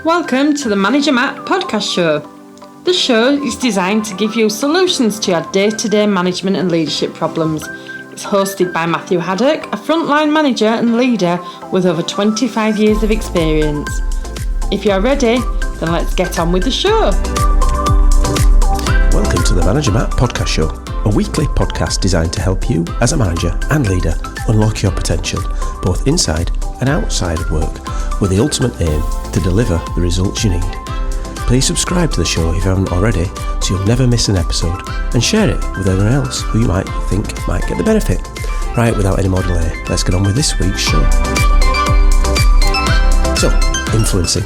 Welcome to the Manager Matt podcast show. The show is designed to give you solutions to your day-to-day management and leadership problems. It's hosted by Matthew Haddock, a frontline manager and leader with over 25 years of experience. If you're ready, then let's get on with the show. Welcome to the Manager Matt podcast show, a weekly podcast designed to help you as a manager and leader unlock your potential, both inside and outside of work, with the ultimate aim to deliver the results you need. Please subscribe to the show if you haven't already, so you'll never miss an episode, and share it with anyone else who you might think might get the benefit. Right, without any more delay, let's get on with this week's show. So, influencing.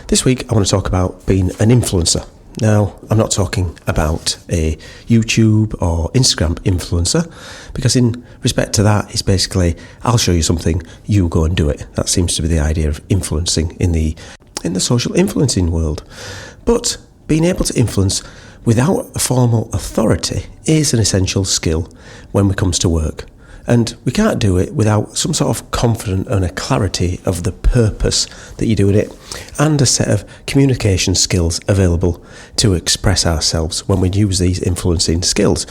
This week I want to talk about being an influencer. Now, I'm not talking about a YouTube or Instagram influencer, because in respect to that, it's basically, I'll show you something, you go and do it. That seems to be the idea of influencing in the social influencing world. But being able to influence without a formal authority is an essential skill when it comes to work. And we can't do it without some sort of confidence and a clarity of the purpose that you're doing it, and a set of communication skills available to express ourselves when we use these influencing skills.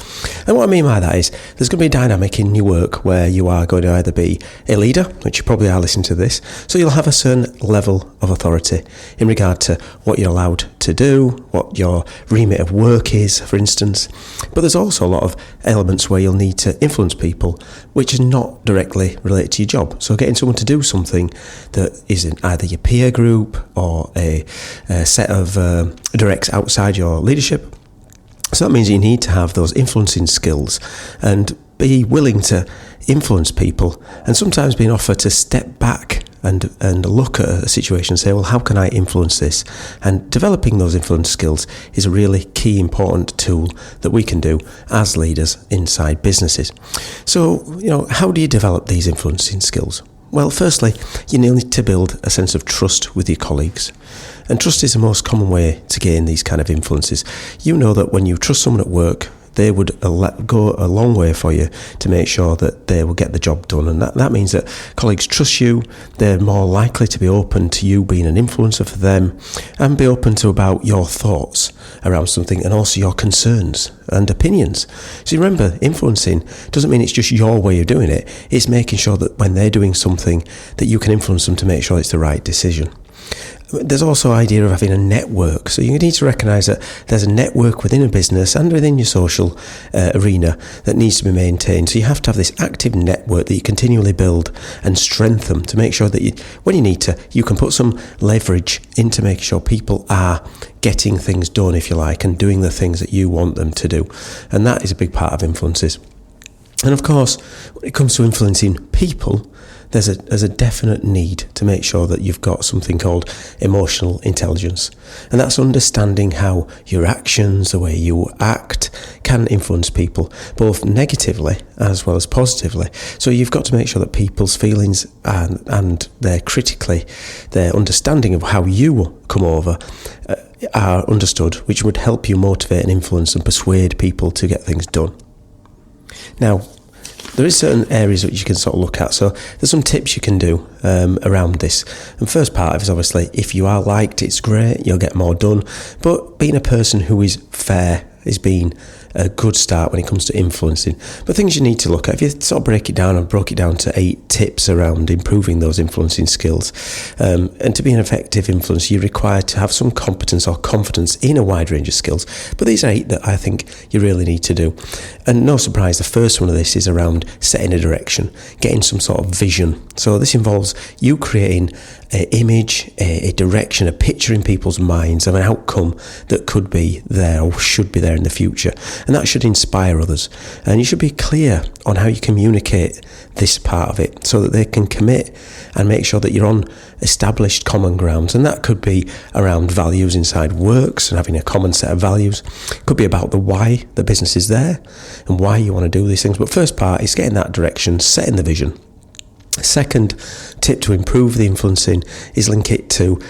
And what I mean by that is there's going to be a dynamic in your work where you are going to either be a leader, which you probably are listening to this, so you'll have a certain level of authority in regard to what you're allowed to do, what your remit of work is, for instance. But there's also a lot of elements where you'll need to influence people which is not directly related to your job. So getting someone to do something that is in either your peer group or a set of directs outside your leadership. So that means you need to have those influencing skills and be willing to influence people, and sometimes being offered to step back and look at a situation and say, well, how can I influence this? And developing those influence skills is a really key, important tool that we can do as leaders inside businesses. So, how do you develop these influencing skills? Well, firstly, you need to build a sense of trust with your colleagues. And trust is the most common way to gain these kind of influences. You know that when you trust someone at work, they would go a long way for you to make sure that they will get the job done. And that means that colleagues trust you, they're more likely to be open to you being an influencer for them, and be open to about your thoughts around something, and also your concerns and opinions. So remember, influencing doesn't mean it's just your way of doing it. It's making sure that when they're doing something, that you can influence them to make sure it's the right decision. There's also the idea of having a network. So you need to recognise that there's a network within a business and within your social arena that needs to be maintained. So you have to have this active network that you continually build and strengthen to make sure that when you need to, you can put some leverage into making sure people are getting things done, if you like, and doing the things that you want them to do. And that is a big part of influences. And of course, when it comes to influencing people, there's a definite need to make sure that you've got something called emotional intelligence. And that's understanding how your actions, the way you act, can influence people, both negatively as well as positively. So you've got to make sure that people's feelings and their understanding of how you come over are understood, which would help you motivate and influence and persuade people to get things done. Now, there is certain areas that you can sort of look at. So there's some tips you can do around this. And first part is obviously, if you are liked, it's great, you'll get more done. But being a person who is fair is being a good start when it comes to influencing. But things you need to look at, if you sort of break it down, and broke it down to 8 tips around improving those influencing skills. And to be an effective influencer, you're required to have some competence or confidence in a wide range of skills. But these are 8 that I think you really need to do. And no surprise, the first one of this is around setting a direction, getting some sort of vision. So this involves you creating an image, a direction, a picture in people's minds of an outcome that could be there or should be there in the future. And that should inspire others. And you should be clear on how you communicate this part of it so that they can commit and make sure that you're on established common grounds. And that could be around values inside works and having a common set of values. It could be about the why the business is there and why you want to do these things. But first part is getting that direction, setting the vision. Second tip to improve the influencing is link it to,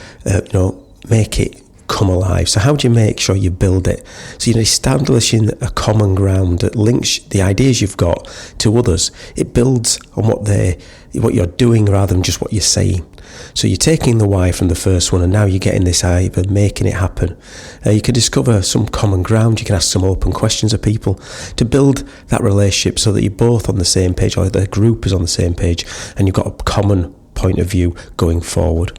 make it come alive. So how do you make sure you build it? So you're establishing a common ground that links the ideas you've got to others. It builds on what they what you're doing rather than just what you're saying. So you're taking the why from the first one, and now you're getting this I, but making it happen. You can discover some common ground. You can ask some open questions of people to build that relationship so that you're both on the same page, or the group is on the same page, and you've got a common point of view going forward.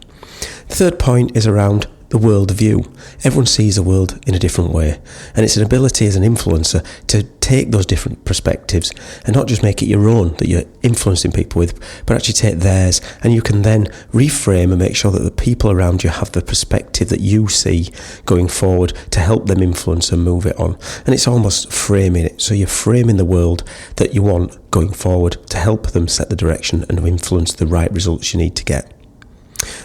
The third point is around the world view. Everyone sees the world in a different way, and it's an ability as an influencer to take those different perspectives and not just make it your own that you're influencing people with, but actually take theirs, and you can then reframe and make sure that the people around you have the perspective that you see going forward to help them influence and move it on. And it's almost framing it, so you're framing the world that you want going forward to help them set the direction and influence the right results you need to get.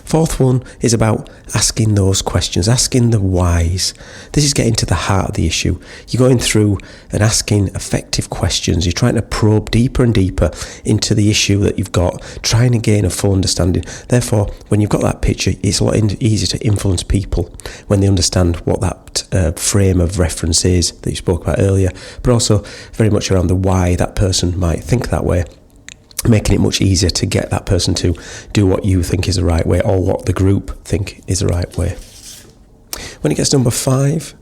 Fourth one is about asking those questions, asking the whys. This is getting to the heart of the issue. You're going through and asking effective questions. You're trying to probe deeper and deeper into the issue that you've got, trying to gain a full understanding. Therefore, when you've got that picture, it's a lot easier to influence people when they understand what that frame of reference is that you spoke about earlier, but also very much around the why that person might think that way, making it much easier to get that person to do what you think is the right way, or what the group think is the right way. When it gets to number 5,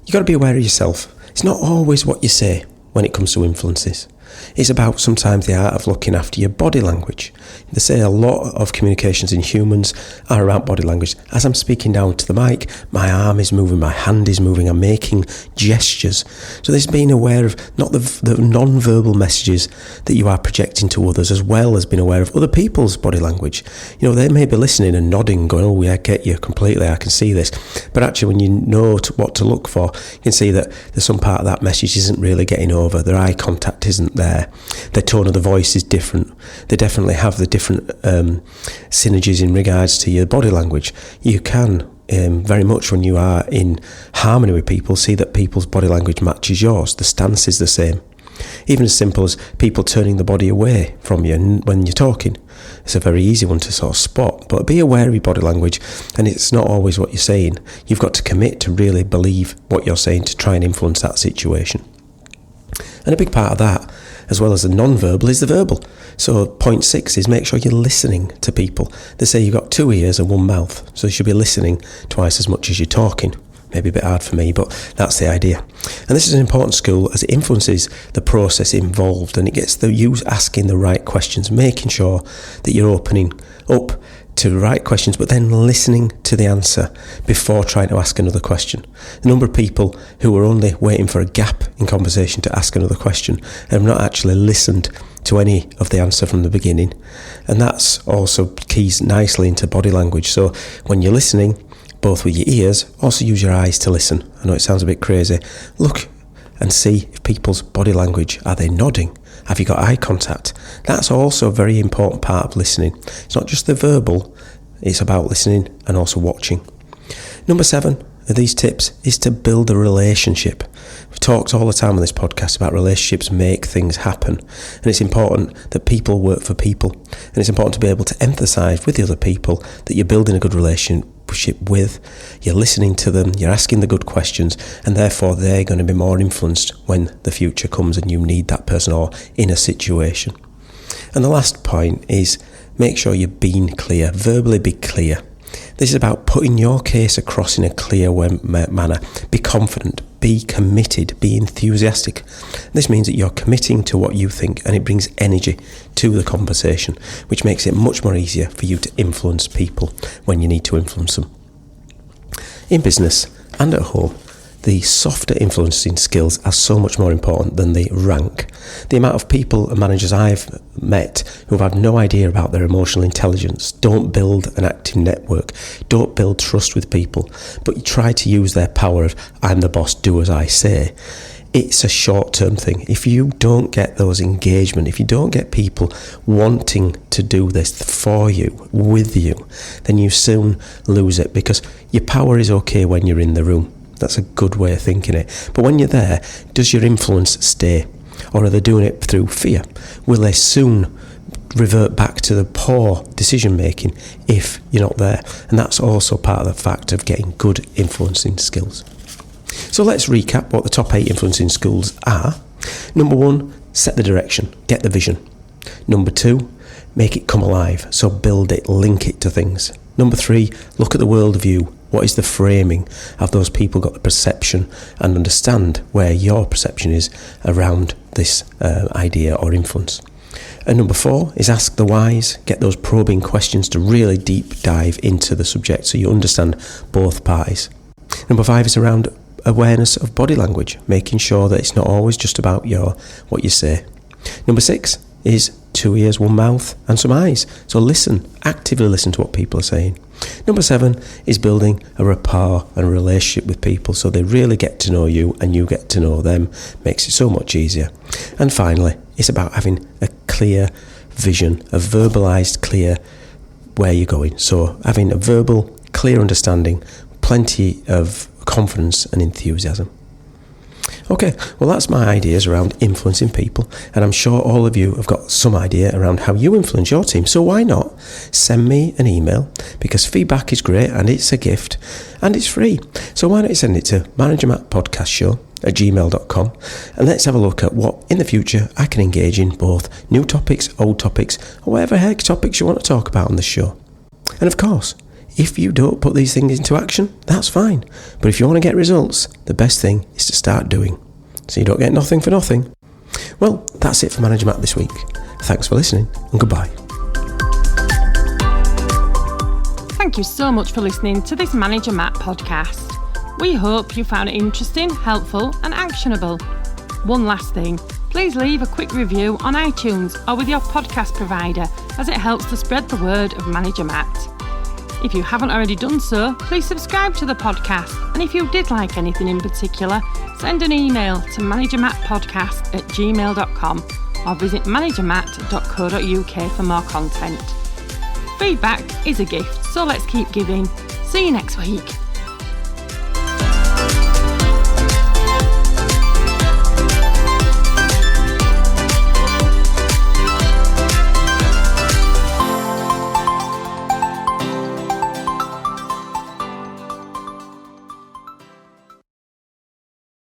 you've got to be aware of yourself. It's not always what you say when it comes to influences. It's about sometimes the art of looking after your body language. They say a lot of communications in humans are around body language. As I'm speaking down to the mic, my arm is moving, my hand is moving, I'm making gestures. So there's being aware of not the non-verbal messages that you are projecting to others, as well as being aware of other people's body language. You know, they may be listening and nodding, going, oh yeah, I get you completely, I can see this. But actually, when you know what to look for, you can see that there's some part of that message isn't really getting over. Their eye contact isn't there. Their tone of the voice is different. They definitely have the different synergies in regards to your body language. You can very much, when you are in harmony with people, see that people's body language matches yours. The stance is the same. Even as simple as people turning the body away from you when you're talking. It's a very easy one to sort of spot, but be aware of your body language, and it's not always what you're saying. You've got to commit to really believe what you're saying to try and influence that situation. And a big part of that, as well as the non-verbal, is the verbal. So point 6 is make sure you're listening to people. They say you've got 2 ears and 1 mouth, so you should be listening twice as much as you're talking. Maybe a bit hard for me, but that's the idea. And this is an important skill as it influences the process involved, and it gets you asking the right questions, making sure that you're opening up to the right questions, but then listening to the answer before trying to ask another question. The number of people who are only waiting for a gap in conversation to ask another question and have not actually listened to any of the answer from the beginning. And that's also keys nicely into body language. So when you're listening, both with your ears, also use your eyes to listen. I know it sounds a bit crazy. Look and see if people's body language, are they nodding? Have you got eye contact? That's also a very important part of listening. It's not just the verbal, it's about listening and also watching. Number 7 of these tips is to build a relationship. We've talked all the time on this podcast about relationships make things happen, and it's important that people work for people, and it's important to be able to emphasise with the other people that you're building a good relationship with, you're listening to them, you're asking the good questions, and therefore they're going to be more influenced when the future comes and you need that person or in a situation. And the last point is make sure you're being clear, verbally be clear. This is about putting your case across in a clear manner. Be confident, be committed, be enthusiastic. This means that you're committing to what you think, and it brings energy to the conversation, which makes it much more easier for you to influence people when you need to influence them. In business and at home, the softer influencing skills are so much more important than the rank. The amount of people and managers I've met who've had no idea about their emotional intelligence, don't build an active network, don't build trust with people, but you try to use their power of, I'm the boss, do as I say. It's a short-term thing. If you don't get those engagement, if you don't get people wanting to do this for you, with you, then you soon lose it, because your power is okay when you're in the room. That's a good way of thinking it. But when you're there, does your influence stay? Or are they doing it through fear? Will they soon revert back to the poor decision making if you're not there? And that's also part of the fact of getting good influencing skills. So let's recap what the top 8 influencing skills are. Number 1, set the direction, get the vision. Number 2, make it come alive. So build it, link it to things. Number 3, look at the world view. What is the framing? Have those people got the perception and understand where your perception is around this idea or influence? And number 4 is ask the whys. Get those probing questions to really deep dive into the subject so you understand both parties. Number 5 is around awareness of body language, making sure that it's not always just about what you say. Number 6 is 2 ears, 1 mouth and some eyes. So listen, actively listen to what people are saying. Number 7 is building a rapport and a relationship with people so they really get to know you and you get to know them. Makes it so much easier. And finally, it's about having a clear vision, a verbalised clear where you're going. So having a verbal, clear understanding, plenty of confidence and enthusiasm. Okay, well that's my ideas around influencing people, and I'm sure all of you have got some idea around how you influence your team, so why not send me an email, because feedback is great and it's a gift and it's free. So why don't you send it to managermattpodcastshow@gmail.com, and let's have a look at what in the future I can engage in, both new topics, old topics, or whatever heck topics you want to talk about on the show. And of course, if you don't put these things into action, that's fine. But if you want to get results, the best thing is to start doing. So you don't get nothing for nothing. Well, that's it for Manager Matt this week. Thanks for listening and goodbye. Thank you so much for listening to this Manager Matt podcast. We hope you found it interesting, helpful and actionable. One last thing, please leave a quick review on iTunes or with your podcast provider, as it helps to spread the word of Manager Matt. If you haven't already done so, please subscribe to the podcast, and if you did like anything in particular, send an email to managermattpodcast@gmail.com or visit managermatt.co.uk for more content. Feedback is a gift, so let's keep giving. See you next week.